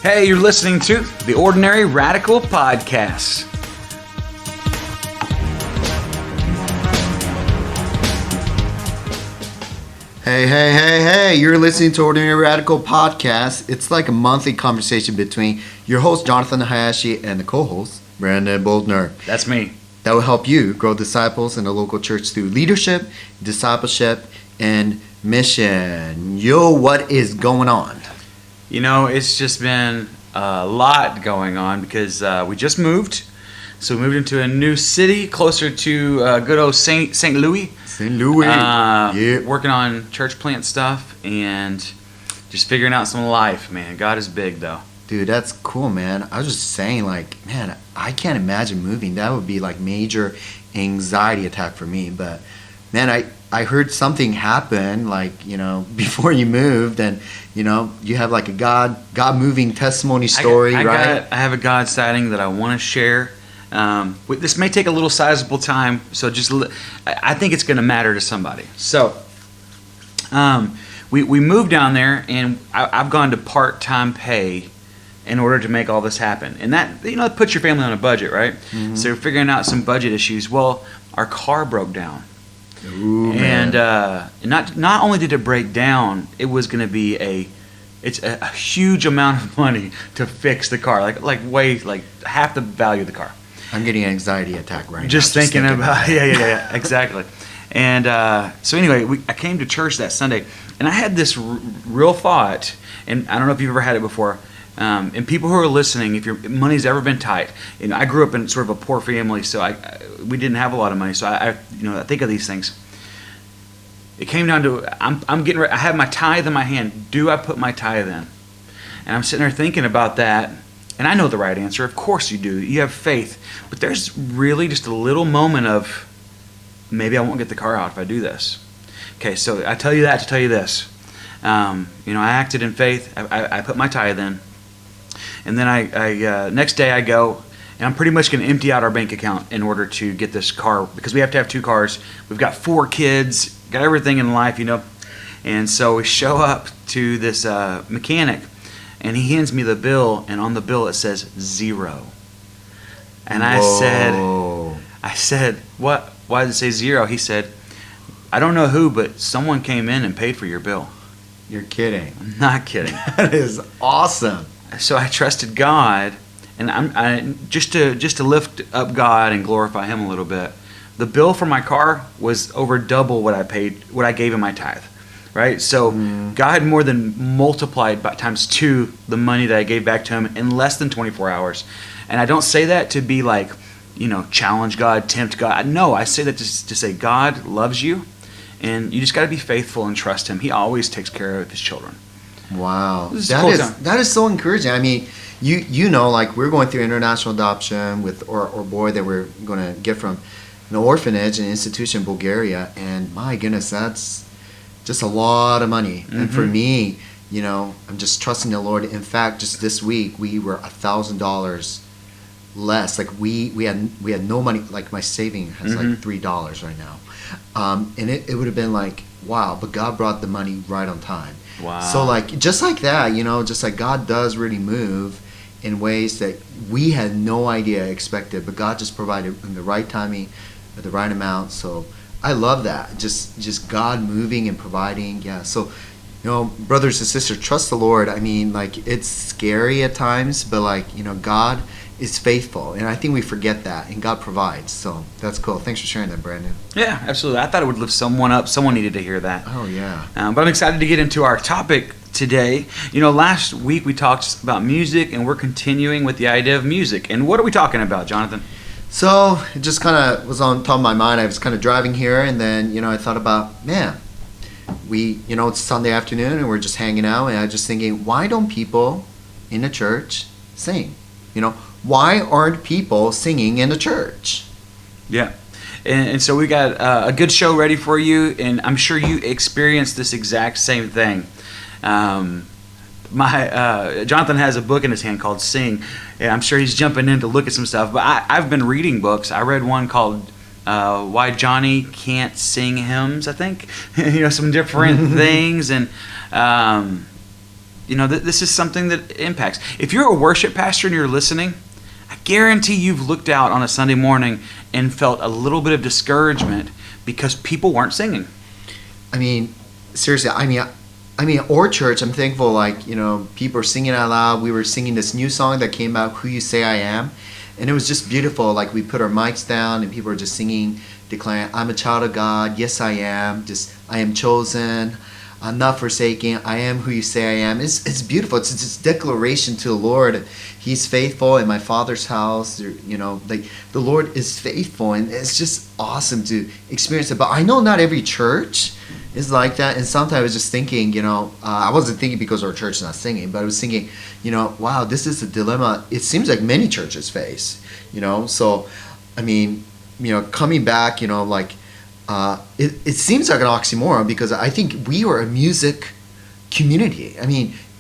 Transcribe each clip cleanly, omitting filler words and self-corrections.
Hey, you're listening to the Ordinary Radical Podcast. Hey, you're listening to Ordinary Radical Podcast. It's like a monthly conversation between your host, Jonathan Hayashi, and the co-host, Brandon Boatner. That's me. That will help you grow disciples in the local church through leadership, discipleship, and mission. Yo, what is going on? You know, it's just been a lot going on because we just moved. So we moved into a new city closer to good old St. Louis. St. Louis. Working on church plant stuff and just figuring out some life, man. God is big, though. Dude, that's cool, man. I was just saying, like, man, I can't imagine moving. That would be like major anxiety attack for me. But, man, I heard something happen, like, you know, before you moved, and, you know, you have like a God moving testimony story, right? I have a God sighting that I want to share. This may take a little sizable time, so I think it's going to matter to somebody. So, we moved down there, and I've gone to part-time pay in order to make all this happen. And that, you know, it puts your family on a budget, right? Mm-hmm. So we're figuring out some budget issues. Well, our car broke down. Ooh, and not only did it break down, it was going to be a huge amount of money to fix the car, like half the value of the car. I'm getting an anxiety attack right now. Just thinking about yeah, exactly. And so anyway, I came to church that Sunday, and I had this real thought, and I don't know if you've ever had it before. And people who are listening, if your money's ever been tight, you know, I grew up in sort of a poor family, so we didn't have a lot of money. So I think of these things. It came down to I'm getting ready. I have my tithe in my hand. Do I put my tithe in? And I'm sitting there thinking about that, and I know the right answer. Of course you do. You have faith, but there's really just a little moment of maybe I won't get the car out if I do this. Okay, so I tell you that to tell you this. I acted in faith. I put my tithe in. And then I next day I go, and I'm pretty much going to empty out our bank account in order to get this car, because we have to have 2 cars. We've got 4 kids, got everything in life, you know. And so we show up to this mechanic, and he hands me the bill, and on the bill it says 0. And I said, what? Why does it say 0? He said, I don't know who, but someone came in and paid for your bill. You're kidding. I'm not kidding. That is awesome. So I trusted God, and I just to lift up God and glorify Him a little bit. The bill for my car was over double what I gave in my tithe, right? So God more than multiplied by times 2 the money that I gave back to Him in less than 24 hours. And I don't say that to be like, you know, challenge God, tempt God. No, I say that to say God loves you, and you just got to be faithful and trust Him. He always takes care of His children. Wow, that is so encouraging. I mean, you know, like we're going through international adoption with our boy that we're going to get from an orphanage, an institution in Bulgaria, and my goodness, that's just a lot of money. Mm-hmm. And for me, you know, I'm just trusting the Lord. In fact, just this week we were $1,000 less. Like we had no money. Like my saving has like $3 right now, and it would have been like wow, but God brought the money right on time. Wow. So like just like that, you know, just like God does really move in ways that we had no idea expected, but God just provided in the right timing, at the right amount. So I love that. Just God moving and providing. Yeah. So, you know, brothers and sisters, trust the Lord. I mean, like it's scary at times, but like, you know, God is faithful, and I think we forget that, and God provides. So that's cool. Thanks for sharing that, Brandon. Yeah, absolutely. I thought it would lift someone up. Someone needed to hear that. Oh yeah. But I'm excited to get into our topic today. You know, last week we talked about music, and we're continuing with the idea of music. And what are we talking about, Jonathan? So it just kind of was on top of my mind. I was kind of driving here, and then, you know, I thought about, man, it's Sunday afternoon, and we're just hanging out, and I was just thinking, why don't people in the church sing? You know, why aren't people singing in the church? Yeah. And so we got a good show ready for you, and I'm sure you experienced this exact same thing. Jonathan has a book in his hand called Sing, and I'm sure he's jumping in to look at some stuff. But I've been reading books. I read one called Why Johnny Can't Sing Hymns, I think. Some different things. And this is something that impacts. If you're a worship pastor and you're listening, I guarantee you've looked out on a Sunday morning and felt a little bit of discouragement because people weren't singing. I mean, seriously, our church, I'm thankful, people are singing out loud. We were singing this new song that came out, Who You Say I Am. And it was just beautiful. Like, we put our mics down and people are just singing, declaring, I'm a child of God. Yes, I am. I am chosen. I'm not forsaken. I am who you say I am. It's beautiful. It's this declaration to the Lord. He's faithful in my Father's house. The Lord is faithful. And it's just awesome to experience it. But I know not every church is like that. And sometimes I was just thinking, I wasn't thinking because our church is not singing, but I was thinking, wow, this is a dilemma it seems like many churches face, So, coming back, it seems like an oxymoron because I think we are a music community. And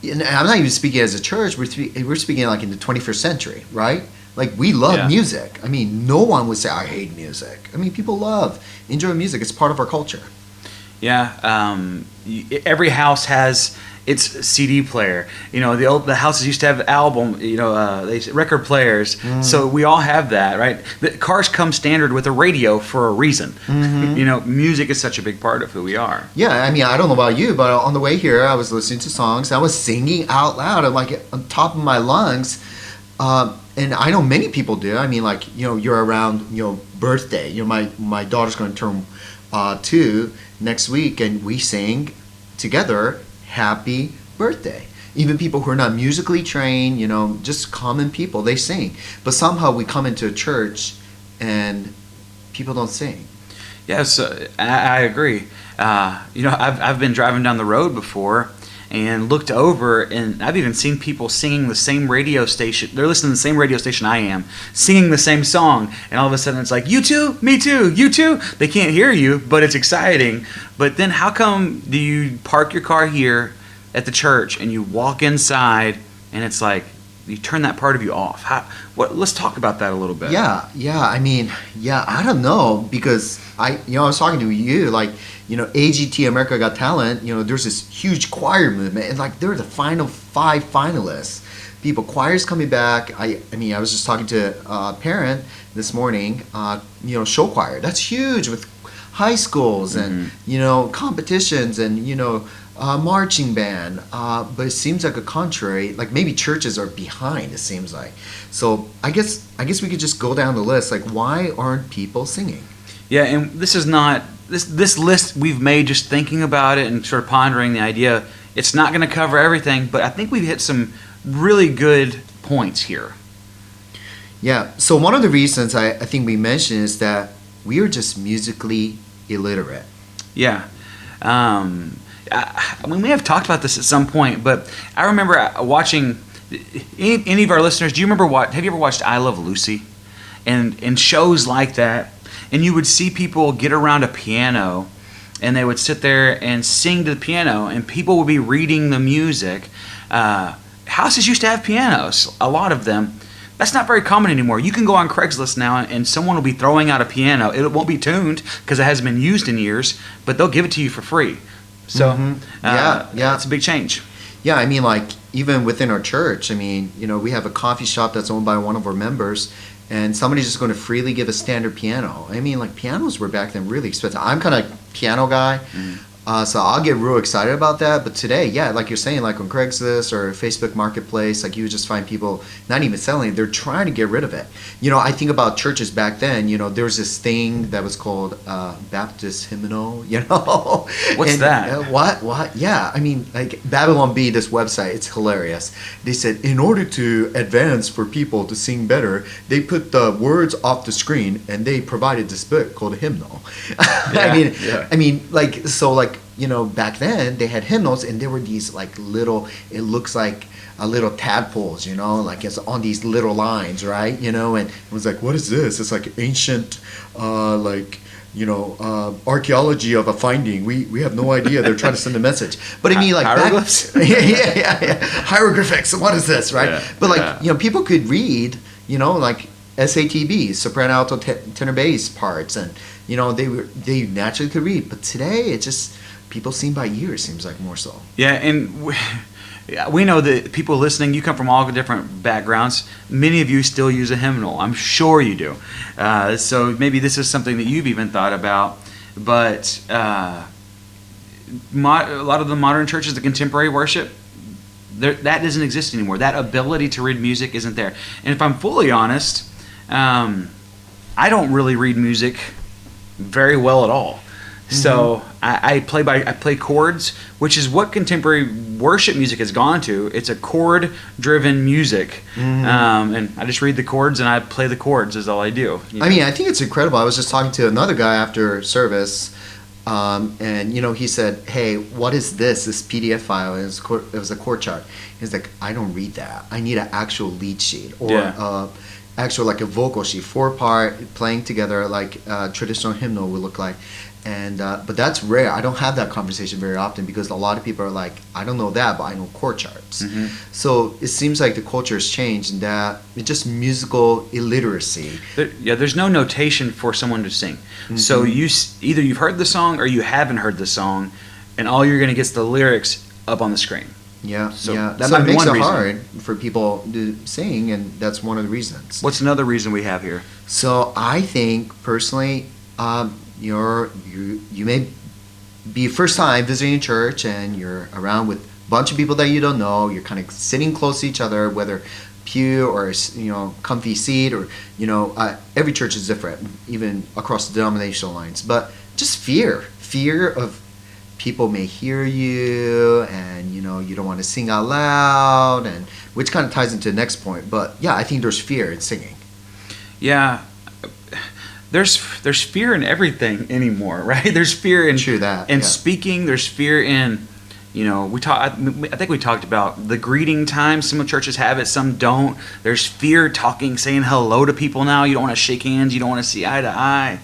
I'm not even speaking as a church. We're speaking like in the 21st century, right? Like, we love music. No one would say, I hate music. People enjoy music. It's part of our culture. Yeah, every house has its CD player. The houses used to have record players. So we all have that, right? The cars come standard with a radio for a reason. Mm-hmm. Music is such a big part of who we are. Yeah, I don't know about you, but on the way here, I was listening to songs. I was singing out loud. I'm like on top of my lungs. And I know many people do. You're around, birthday. My daughter's going to turn 2 next week, and we sing together happy birthday. Even people who are not musically trained, just common people, they sing. But somehow we come into a church and people don't sing. Yes, I agree. I've been driving down the road before and looked over, and I've even seen people singing the same radio station. They're listening to the same radio station I am, singing the same song, and all of a sudden it's like, you too, me too, you too. They can't hear you, but it's exciting. But then how come do you park your car here at the church and you walk inside and it's like you turn that part of you off? Let's talk about that a little bit. Yeah. I don't know, because I was talking to you, AGT, America Got Talent, there's this huge choir movement, and they're the final 5 finalists. Choirs coming back. I was just talking to a parent this morning, show choir. That's huge with high schools and, competitions and, marching band. But it seems like a contrary, maybe churches are behind, it seems like. So I guess we could just go down the list. Why aren't people singing? Yeah, and this is not, this list we've made just thinking about it and sort of pondering the idea. It's not going to cover everything, but I think we've hit some really good points here. Yeah, so one of the reasons I think we mentioned is that we are just musically illiterate. Yeah. We may have talked about this at some point, but I remember watching, any of our listeners, have you ever watched I Love Lucy? And shows like that, and you would see people get around a piano and they would sit there and sing to the piano, and people would be reading the music. Houses used to have pianos, a lot of them. That's not very common anymore. You can go on Craigslist now and someone will be throwing out a piano. It won't be tuned because it hasn't been used in years, but they'll give it to you for free. So, it's a big change. Yeah, even within our church, we have a coffee shop that's owned by one of our members, and somebody's just going to freely give a standard piano. Pianos were back then really expensive. I'm kind of a piano guy, so I'll get real excited about that. But today, like you're saying, on Craigslist or Facebook Marketplace, you would just find people not even selling it. They're trying to get rid of it. I think about churches back then. There was this thing that was called Baptist hymnal. What's that? What? Yeah, Babylon Bee, this website, it's hilarious. They said in order to advance for people to sing better, they put the words off the screen and they provided this book called a hymnal. Back then they had hymnals, and there were these little, it looks like a little tadpoles, it's on these little lines, right? And it was like, what is this? It's like ancient, archaeology of a finding. We have no idea. They're trying to send a message. But hieroglyphs? Yeah. Hieroglyphics. What is this, right? Yeah, but people could read, SATB, soprano, alto, tenor, bass parts, and they naturally could read. But today, it just people sing by ear. Seems like more so. Yeah, and we know that people listening, you come from all different backgrounds. Many of you still use a hymnal. I'm sure you do. So maybe this is something that you've even thought about. But a lot of the modern churches, the contemporary worship, that doesn't exist anymore. That ability to read music isn't there. And if I'm fully honest, I don't really read music very well at all. So I play chords, which is what contemporary worship music has gone to. It's a chord-driven music, and I just read the chords and I play the chords is all I do. I mean, I think it's incredible. I was just talking to another guy after service, and he said, "Hey, what is this PDF file?" It was a chord chart. He's like, "I don't read that. I need an actual lead sheet or actual like a vocal sheet, 4-part playing together like a traditional hymnal would look like." And but that's rare. I don't have that conversation very often because a lot of people are like, I don't know that, but I know chord charts. So it seems like the culture has changed and that it's just musical illiteracy. There's no notation for someone to sing. So either you've heard the song or you haven't heard the song, and all you're going to get is the lyrics up on the screen. That makes it hard for people to sing, and that's one of the reasons. What's another reason we have here? So I think personally, you may be first time visiting a church and you're around with a bunch of people that you don't know. You're kind of sitting close to each other, whether pew or comfy seat or every church is different, even across the denominational lines. But just fear of people may hear you, and you don't want to sing out loud, and which kind of ties into the next point. But yeah, I think there's fear in singing. Yeah. There's fear in everything anymore, right? There's fear in speaking. There's fear in, I think we talked about the greeting time. Some churches have it, some don't. There's fear saying hello to people now. You don't want to shake hands. You don't want to see eye to eye.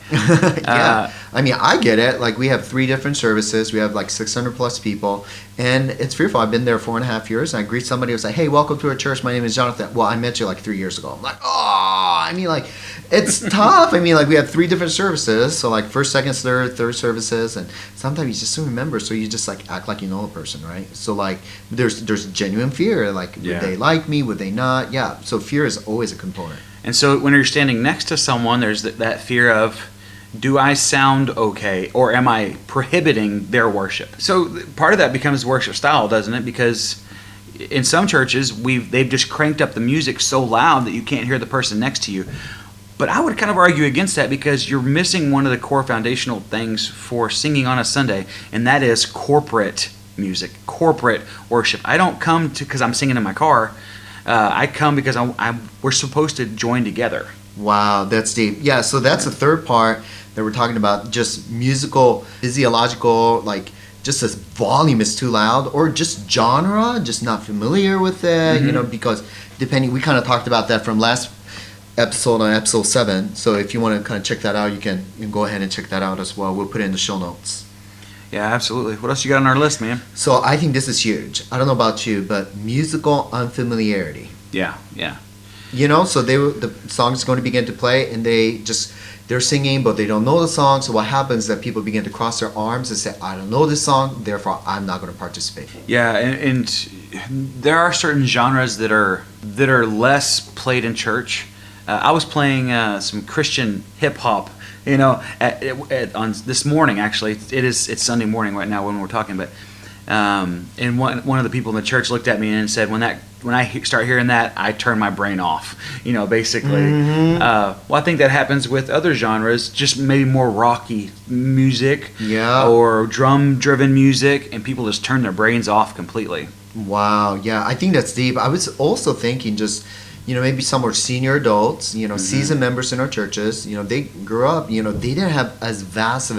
I mean, I get it. Like we have 3 different services. We have like 600 plus people, and it's fearful. I've been there 4.5 years, and I greet somebody who's like, "Hey, welcome to our church. My name is Jonathan." Well, I met you like 3 years ago. I'm like, oh, I mean, like. It's tough. I mean, like we have 3 different services, so like first, second, third services, and sometimes you just don't remember, so you just like act like you know a person, right? So like there's genuine fear, like would they like me, would they not? Yeah. So fear is always a component. And so when you're standing next to someone, there's that fear of, do I sound okay, or am I prohibiting their worship? So part of that becomes worship style, doesn't it? Because in some churches they've just cranked up the music so loud that you can't hear the person next to you. But I would kind of argue against that because you're missing one of the core foundational things for singing on a Sunday, and that is corporate music, corporate worship. I don't come because I'm singing in my car. I come because we're supposed to join together. Wow, that's deep. Yeah, so that's the third part that we're talking about, just musical, physiological, like just this volume is too loud, or just genre, just not familiar with it, because depending, we kind of talked about that from last episode on episode 7. So if you want to kind of check that out, you can go ahead and check that out as well. We'll put it in the show notes. Yeah, absolutely. What else you got on our list, man? So I think this is huge. I don't know about you, but musical unfamiliarity. Yeah. So the song's going to begin to play, and they're singing, but they don't know the song. So what happens is that people begin to cross their arms and say, I don't know this song, therefore I'm not going to participate. Yeah, and there are certain genres that are less played in church. I was playing some Christian hip hop, on this morning. Actually, it's Sunday morning right now when we're talking. But and one of the people in the church looked at me and said, "When I start hearing that, I turn my brain off." Basically. Well, I think that happens with other genres, just maybe more rocky music, or drum-driven music, and people just turn their brains off completely. Wow. Yeah, I think that's deep. I was also thinking just. Maybe some are senior adults, seasoned members in our churches, they grew up, they didn't have as vast of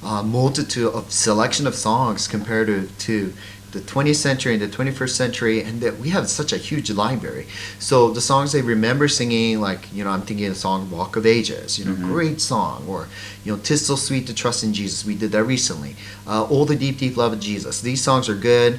a multitude of selection of songs compared to the 20th century and the 21st century, and that we have such a huge library. So the songs they remember singing, like, I'm thinking of the song Walk of Ages, great song, or, 'Tis So Sweet to Trust in Jesus. We did that recently. Oh, the Deep, Deep Love of Jesus. These songs are good.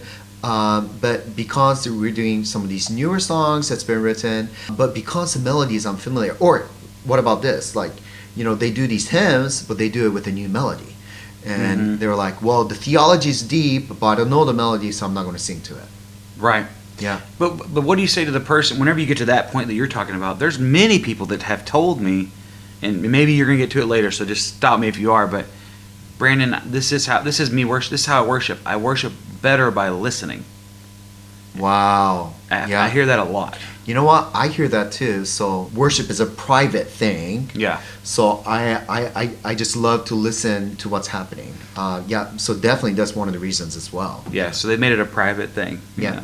But because we're doing some of these newer songs that's been written, but because the melody is unfamiliar, or what about this? Like, they do these hymns, but they do it with a new melody. And they're like, well, the theology is deep, but I don't know the melody, so I'm not going to sing to it. Right. Yeah. But what do you say to the person whenever you get to that point that you're talking about? There's many people that have told me, and maybe you're going to get to it later, so just stop me if you are. But Brandon, this is me worship. This is how I worship. I worship better by listening. Wow. I hear that a lot. You know what? I hear that too. So worship is a private thing. Yeah. So I just love to listen to what's happening. Yeah. So definitely that's one of the reasons as well. Yeah. So they made it a private thing. Yeah.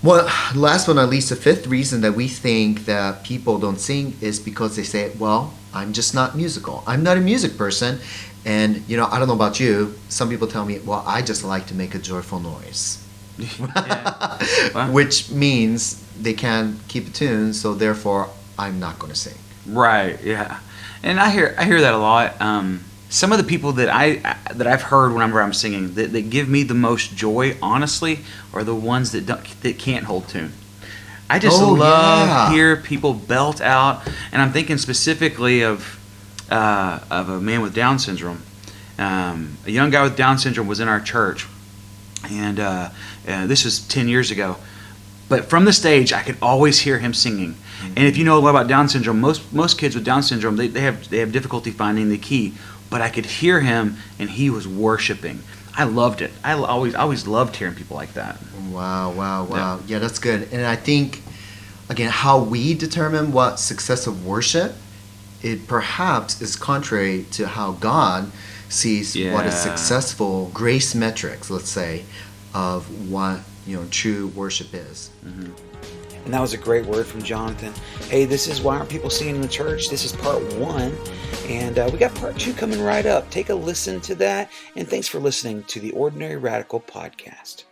Well, last but not least, the fifth reason that we think that people don't sing is because they say, well, I'm just not musical. I'm not a music person. And, I don't know about you. Some people tell me, well, I just like to make a joyful noise. Yeah. Well, which means they can't keep a tune, so therefore I'm not going to sing. Right, yeah. And I hear that a lot. Some of the people that I've heard whenever I'm singing that give me the most joy, honestly, are the ones that can't hold tune. I just love hear people belt out, and I'm thinking specifically of a man with Down syndrome. A young guy with Down syndrome was in our church, and this was 10 years ago. But from the stage, I could always hear him singing. Mm-hmm. And if you know a lot about Down syndrome, most kids with Down syndrome they have difficulty finding the key. But I could hear him, and he was worshiping. I loved it. I always loved hearing people like that. Wow. Yeah, that's good. And I think, again, how we determine what success of worship, it perhaps is contrary to how God sees what is successful grace metrics, let's say, of what true worship is. Mm-hmm. And that was a great word from Jonathan. Hey, this is Why Aren't People Singing in the Church? This is part 1. And we got part 2 coming right up. Take a listen to that. And thanks for listening to the Ordinary Radical Podcast.